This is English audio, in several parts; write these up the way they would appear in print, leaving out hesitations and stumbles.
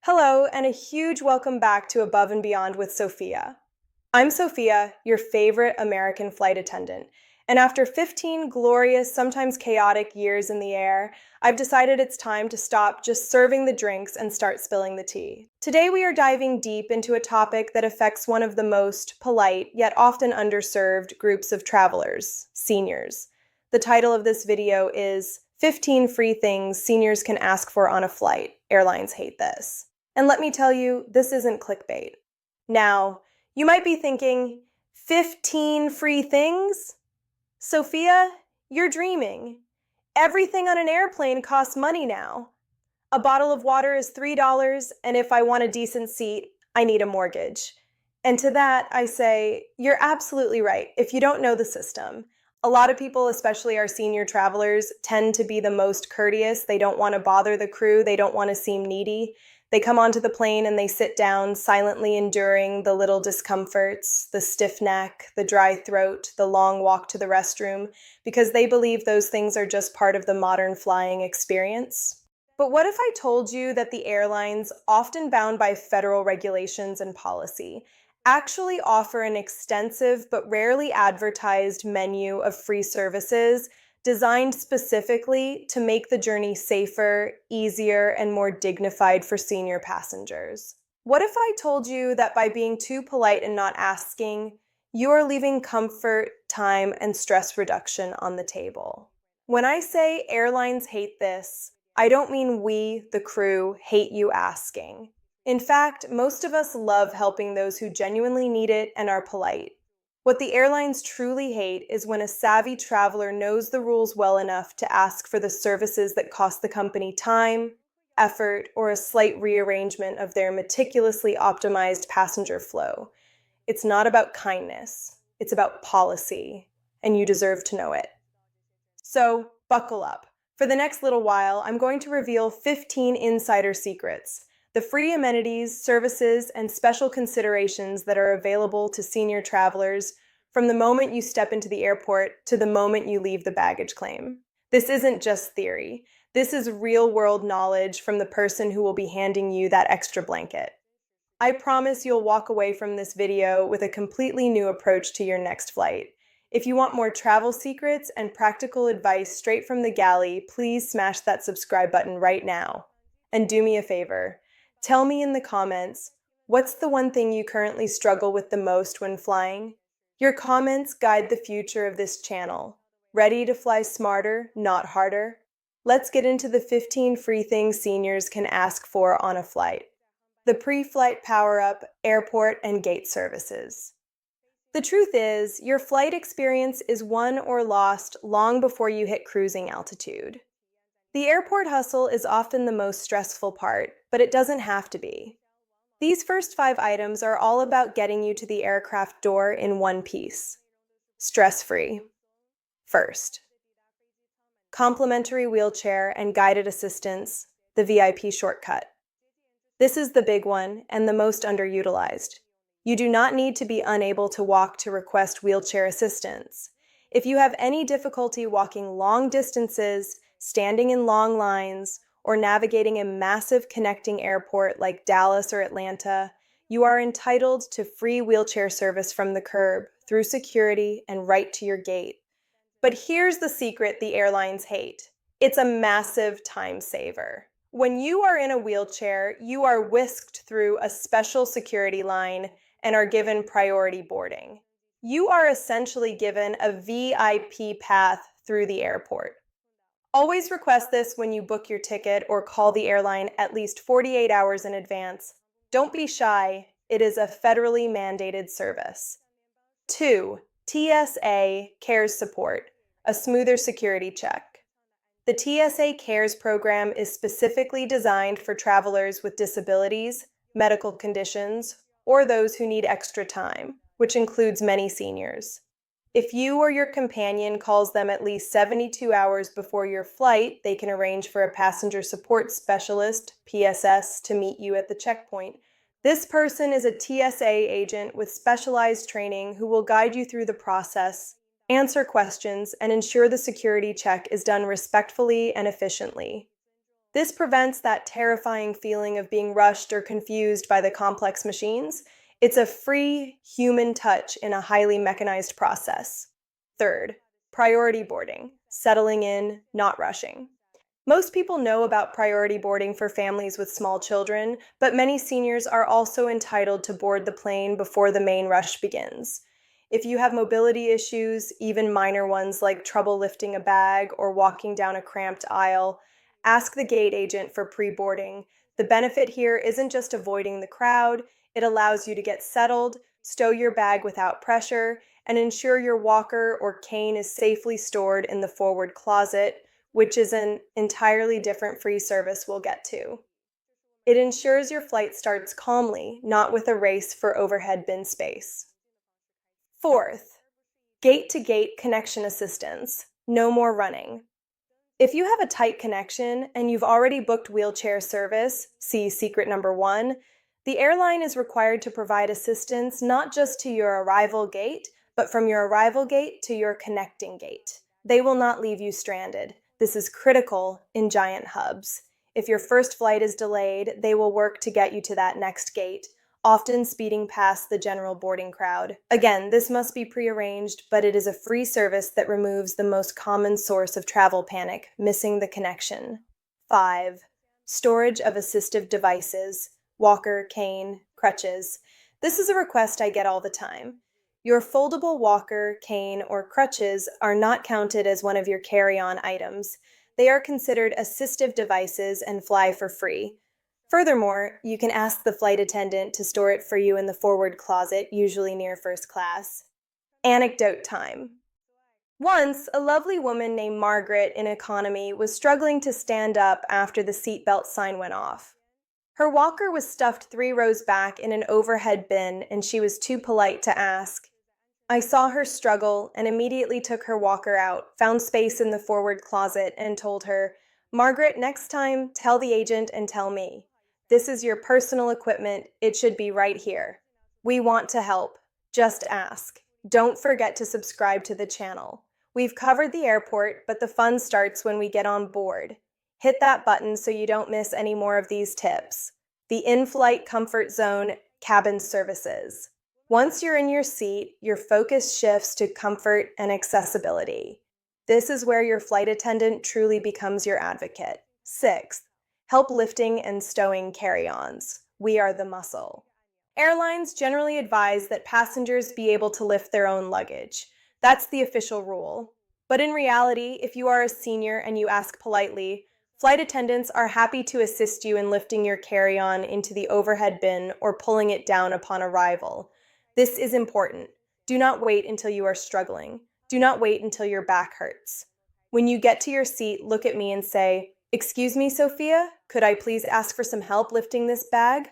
Hello, and a huge welcome back to Above and Beyond with Sophia. I'm Sophia, your favorite American flight attendant, and after 15 glorious, sometimes chaotic years in the air, I've decided it's time to stop just serving the drinks and start spilling the tea. Today we are diving deep into a topic that affects one of the most polite, yet often underserved groups of travelers, seniors. The title of this video is 15 Free Things Seniors Can Ask For on a Flight. Airlines Hate This. And let me tell you, this isn't clickbait. Now, you might be thinking, 15 free things? Sophia, you're dreaming. Everything on an airplane costs money now. A bottle of water is $3, and if I want a decent seat, I need a mortgage. And to that, I say, you're absolutely right if you don't know the system. A lot of people, especially our senior travelers, tend to be the most courteous. They don't want to bother the crew. They don't want to seem needy. They come onto the plane and they sit down, silently enduring the little discomforts, the stiff neck, the dry throat, the long walk to the restroom, because they believe those things are just part of the modern flying experience. But what if I told you that the airlines, often bound by federal regulations and policy, actually offer an extensive but rarely advertised menu of free services designed specifically to make the journey safer, easier, and more dignified for senior passengers? What if I told you that by being too polite and not asking, you are leaving comfort, time, and stress reduction on the table? When I say airlines hate this, I don't mean we, the crew, hate you asking. In fact, most of us love helping those who genuinely need it and are polite. What the airlines truly hate is when a savvy traveler knows the rules well enough to ask for the services that cost the company time, effort, or a slight rearrangement of their meticulously optimized passenger flow. It's not about kindness, it's about policy, and you deserve to know it. So, buckle up. For the next little while, I'm going to reveal 15 insider secrets, the free amenities, services, and special considerations that are available to senior travelers from the moment you step into the airport to the moment you leave the baggage claim. This isn't just theory. This is real-world knowledge from the person who will be handing you that extra blanket. I promise you'll walk away from this video with a completely new approach to your next flight. If you want more travel secrets and practical advice straight from the galley, please smash that subscribe button right now. And do me a favor. Tell me in the comments, what's the one thing you currently struggle with the most when flying? Your comments guide the future of this channel. Ready to fly smarter, not harder? Let's get into the 15 free things seniors can ask for on a flight. The pre-flight power-up, airport, and gate services. The truth is, your flight experience is won or lost long before you hit cruising altitude. The airport hustle is often the most stressful part, but it doesn't have to be. These first 5 items are all about getting you to the aircraft door in one piece. Stress-free. First, complimentary wheelchair and guided assistance, the VIP shortcut. This is the big one and the most underutilized. You do not need to be unable to walk to request wheelchair assistance. If you have any difficulty walking long distances, standing in long lines, or navigating a massive connecting airport like Dallas or Atlanta, you are entitled to free wheelchair service from the curb, through security, and right to your gate. But here's the secret the airlines hate. It's a massive time saver. When you are in a wheelchair, you are whisked through a special security line and are given priority boarding. You are essentially given a VIP path through the airport. Always request this when you book your ticket or call the airline at least 48 hours in advance. Don't be shy, it is a federally mandated service. 2. TSA Cares Support, a smoother security check. The TSA Cares program is specifically designed for travelers with disabilities, medical conditions, or those who need extra time, which includes many seniors. If you or your companion calls them at least 72 hours before your flight, they can arrange for a passenger support specialist, PSS, to meet you at the checkpoint. This person is a TSA agent with specialized training who will guide you through the process, answer questions, and ensure the security check is done respectfully and efficiently. This prevents that terrifying feeling of being rushed or confused by the complex machines. It's a free human touch in a highly mechanized process. Third, priority boarding, settling in, not rushing. Most people know about priority boarding for families with small children, but many seniors are also entitled to board the plane before the main rush begins. If you have mobility issues, even minor ones like trouble lifting a bag or walking down a cramped aisle, ask the gate agent for pre-boarding. The benefit here isn't just avoiding the crowd, it allows you to get settled, stow your bag without pressure, and ensure your walker or cane is safely stored in the forward closet, which is an entirely different free service we'll get to. It ensures your flight starts calmly, not with a race for overhead bin space. Fourth, gate-to-gate connection assistance. No more running. If you have a tight connection and you've already booked wheelchair service, see secret number 1, the airline is required to provide assistance not just to your arrival gate, but from your arrival gate to your connecting gate. They will not leave you stranded. This is critical in giant hubs. If your first flight is delayed, they will work to get you to that next gate, often speeding past the general boarding crowd. Again, this must be prearranged, but it is a free service that removes the most common source of travel panic, missing the connection. 5. Storage of assistive devices, walker, cane, crutches. This is a request I get all the time. Your foldable walker, cane, or crutches are not counted as one of your carry-on items. They are considered assistive devices and fly for free. Furthermore, you can ask the flight attendant to store it for you in the forward closet, usually near first class. Anecdote time. Once, a lovely woman named Margaret in economy was struggling to stand up after the seatbelt sign went off. Her walker was stuffed 3 rows back in an overhead bin, and she was too polite to ask. I saw her struggle and immediately took her walker out, found space in the forward closet, and told her, Margaret, next time, tell the agent and tell me. This is your personal equipment. It should be right here. We want to help. Just ask. Don't forget to subscribe to the channel. We've covered the airport, but the fun starts when we get on board. Hit that button so you don't miss any more of these tips. The in-flight comfort zone cabin services. Once you're in your seat, your focus shifts to comfort and accessibility. This is where your flight attendant truly becomes your advocate. 6th, help lifting and stowing carry-ons. We are the muscle. Airlines generally advise that passengers be able to lift their own luggage. That's the official rule. But in reality, if you are a senior and you ask politely, flight attendants are happy to assist you in lifting your carry-on into the overhead bin or pulling it down upon arrival. This is important. Do not wait until you are struggling. Do not wait until your back hurts. When you get to your seat, look at me and say, "Excuse me, Sophia, could I please ask for some help lifting this bag?"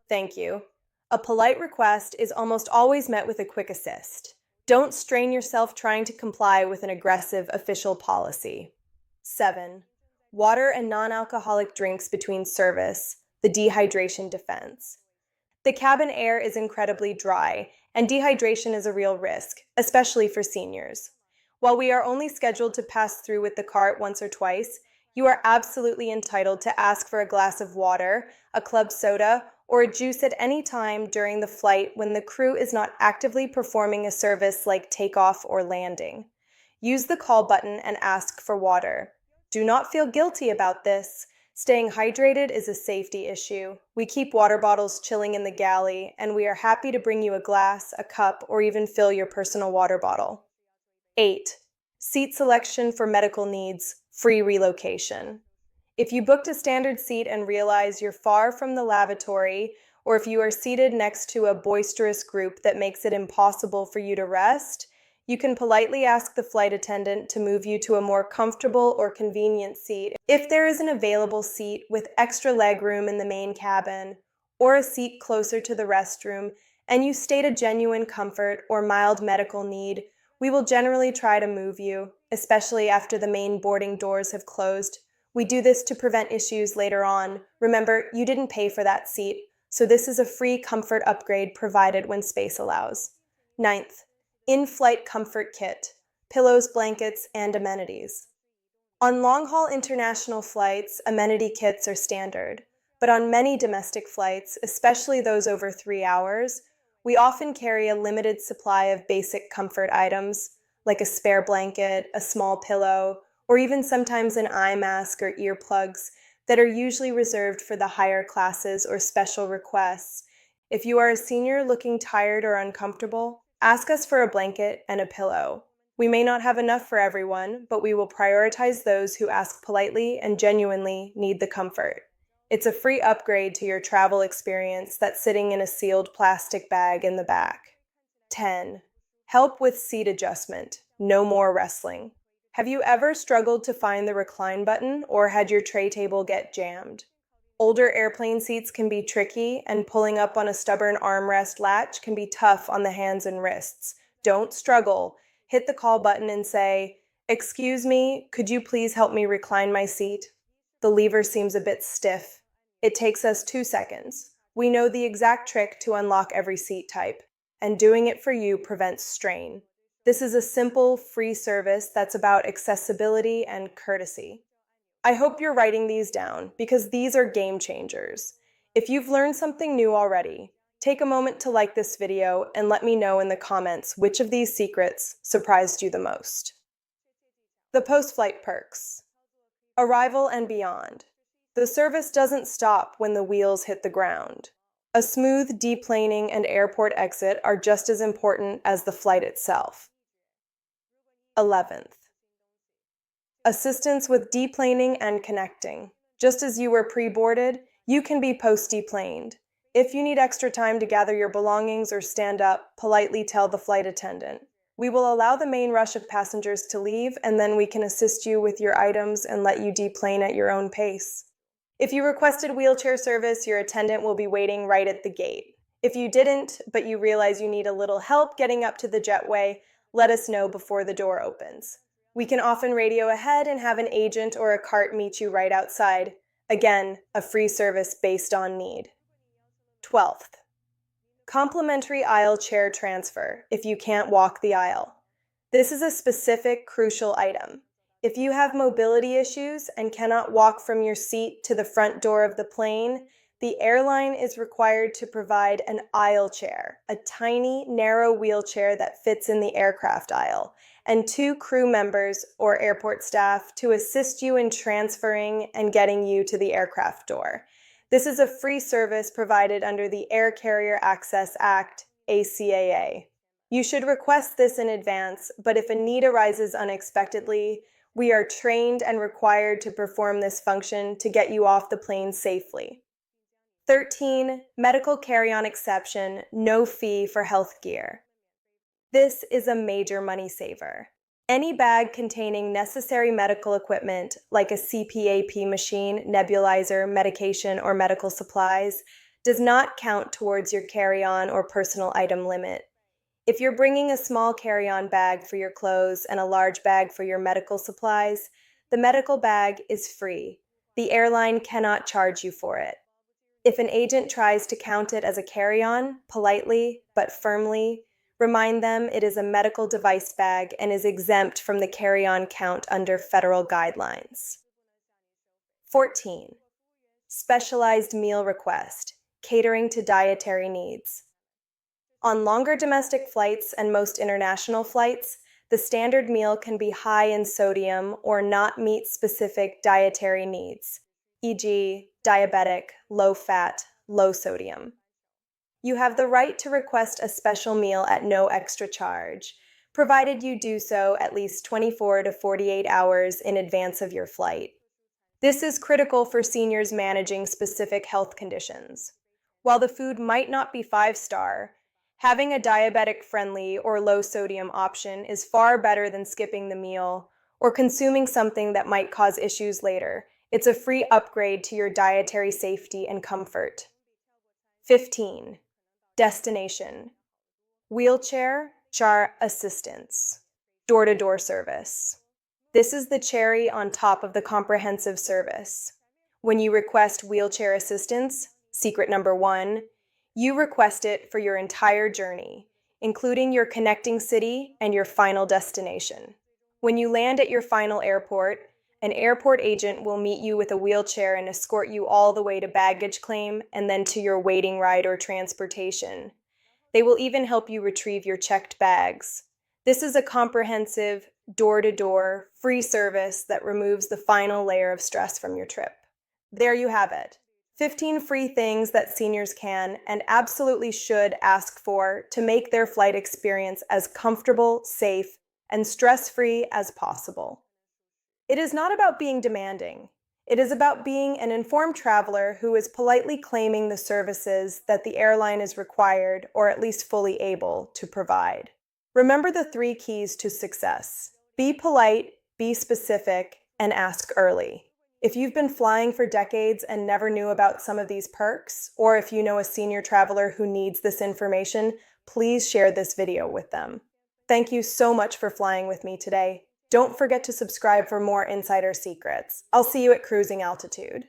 Thank you. A polite request is almost always met with a quick assist. Don't strain yourself trying to comply with an aggressive official policy. 7. Water and non-alcoholic drinks between service, the dehydration defense. The cabin air is incredibly dry, and dehydration is a real risk, especially for seniors. While we are only scheduled to pass through with the cart once or twice, you are absolutely entitled to ask for a glass of water, a club soda, or a juice at any time during the flight when the crew is not actively performing a service like takeoff or landing. Use the call button and ask for water. Do not feel guilty about this. Staying hydrated is a safety issue. We keep water bottles chilling in the galley, and we are happy to bring you a glass, a cup, or even fill your personal water bottle. 8. Seat selection for medical needs, free relocation. If you booked a standard seat and realize you're far from the lavatory, or if you are seated next to a boisterous group that makes it impossible for you to rest, you can politely ask the flight attendant to move you to a more comfortable or convenient seat if there is an available seat with extra legroom in the main cabin, or a seat closer to the restroom, and you state a genuine comfort or mild medical need. We will generally try to move you, especially after the main boarding doors have closed. We do this to prevent issues later on. Remember, you didn't pay for that seat, so this is a free comfort upgrade provided when space allows. 9th, in-flight comfort kit, pillows, blankets, and amenities. On long-haul international flights, amenity kits are standard, but on many domestic flights, especially those over 3 hours, we often carry a limited supply of basic comfort items, like a spare blanket, a small pillow, or even sometimes an eye mask or earplugs that are usually reserved for the higher classes or special requests. If you are a senior looking tired or uncomfortable, ask us for a blanket and a pillow. We may not have enough for everyone, but we will prioritize those who ask politely and genuinely need the comfort. It's a free upgrade to your travel experience that's sitting in a sealed plastic bag in the back. 10. Help with seat adjustment. No more wrestling. Have you ever struggled to find the recline button or had your tray table get jammed? Older airplane seats can be tricky, and pulling up on a stubborn armrest latch can be tough on the hands and wrists. Don't struggle. Hit the call button and say, "Excuse me, could you please help me recline my seat?" The lever seems a bit stiff. It takes us 2 seconds. We know the exact trick to unlock every seat type, and doing it for you prevents strain. This is a simple, free service that's about accessibility and courtesy. I hope you're writing these down because these are game changers. If you've learned something new already, take a moment to like this video and let me know in the comments which of these secrets surprised you the most. The post-flight perks. Arrival and beyond. The service doesn't stop when the wheels hit the ground. A smooth deplaning and airport exit are just as important as the flight itself. 11th. Assistance with deplaning and connecting. Just as you were pre-boarded, you can be post-deplaned. If you need extra time to gather your belongings or stand up, politely tell the flight attendant. We will allow the main rush of passengers to leave, and then we can assist you with your items and let you deplane at your own pace. If you requested wheelchair service, your attendant will be waiting right at the gate. If you didn't, but you realize you need a little help getting up to the jetway, let us know before the door opens. We can often radio ahead and have an agent or a cart meet you right outside. Again, a free service based on need. 12th. Complimentary aisle chair transfer if you can't walk the aisle. This is a specific, crucial item. If you have mobility issues and cannot walk from your seat to the front door of the plane, the airline is required to provide an aisle chair, a tiny, narrow wheelchair that fits in the aircraft aisle, and 2 crew members or airport staff to assist you in transferring and getting you to the aircraft door. This is a free service provided under the Air Carrier Access Act, ACAA. You should request this in advance, but if a need arises unexpectedly, we are trained and required to perform this function to get you off the plane safely. 13. Medical carry-on exception, no fee for health gear. This is a major money saver. Any bag containing necessary medical equipment, like a CPAP machine, nebulizer, medication, or medical supplies, does not count towards your carry-on or personal item limit. If you're bringing a small carry-on bag for your clothes and a large bag for your medical supplies, the medical bag is free. The airline cannot charge you for it. If an agent tries to count it as a carry-on, politely but firmly, remind them it is a medical device bag and is exempt from the carry-on count under federal guidelines. 14. Specialized meal request, catering to dietary needs. On longer domestic flights and most international flights, the standard meal can be high in sodium or not meet specific dietary needs, e.g., diabetic, low-fat, low-sodium. You have the right to request a special meal at no extra charge, provided you do so at least 24 to 48 hours in advance of your flight. This is critical for seniors managing specific health conditions. While the food might not be 5-star, having a diabetic-friendly or low-sodium option is far better than skipping the meal or consuming something that might cause issues later. It's a free upgrade to your dietary safety and comfort. 15. Destination. Wheelchair jar assistance. Door-to-door service. This is the cherry on top of the comprehensive service. When you request wheelchair assistance, secret number 1, you request it for your entire journey, including your connecting city and your final destination. When you land at your final airport, An airport agent will meet you with a wheelchair and escort you all the way to baggage claim and then to your waiting ride or transportation. They will even help you retrieve your checked bags. This is a comprehensive, door-to-door, free service that removes the final layer of stress from your trip. There you have it. 15 free things that seniors can and absolutely should ask for to make their flight experience as comfortable, safe, and stress-free as possible. It is not about being demanding. It is about being an informed traveler who is politely claiming the services that the airline is required, or at least fully able, to provide. Remember the 3 keys to success. Be polite, be specific, and ask early. If you've been flying for decades and never knew about some of these perks, or if you know a senior traveler who needs this information, please share this video with them. Thank you so much for flying with me today. Don't forget to subscribe for more insider secrets. I'll see you at cruising altitude.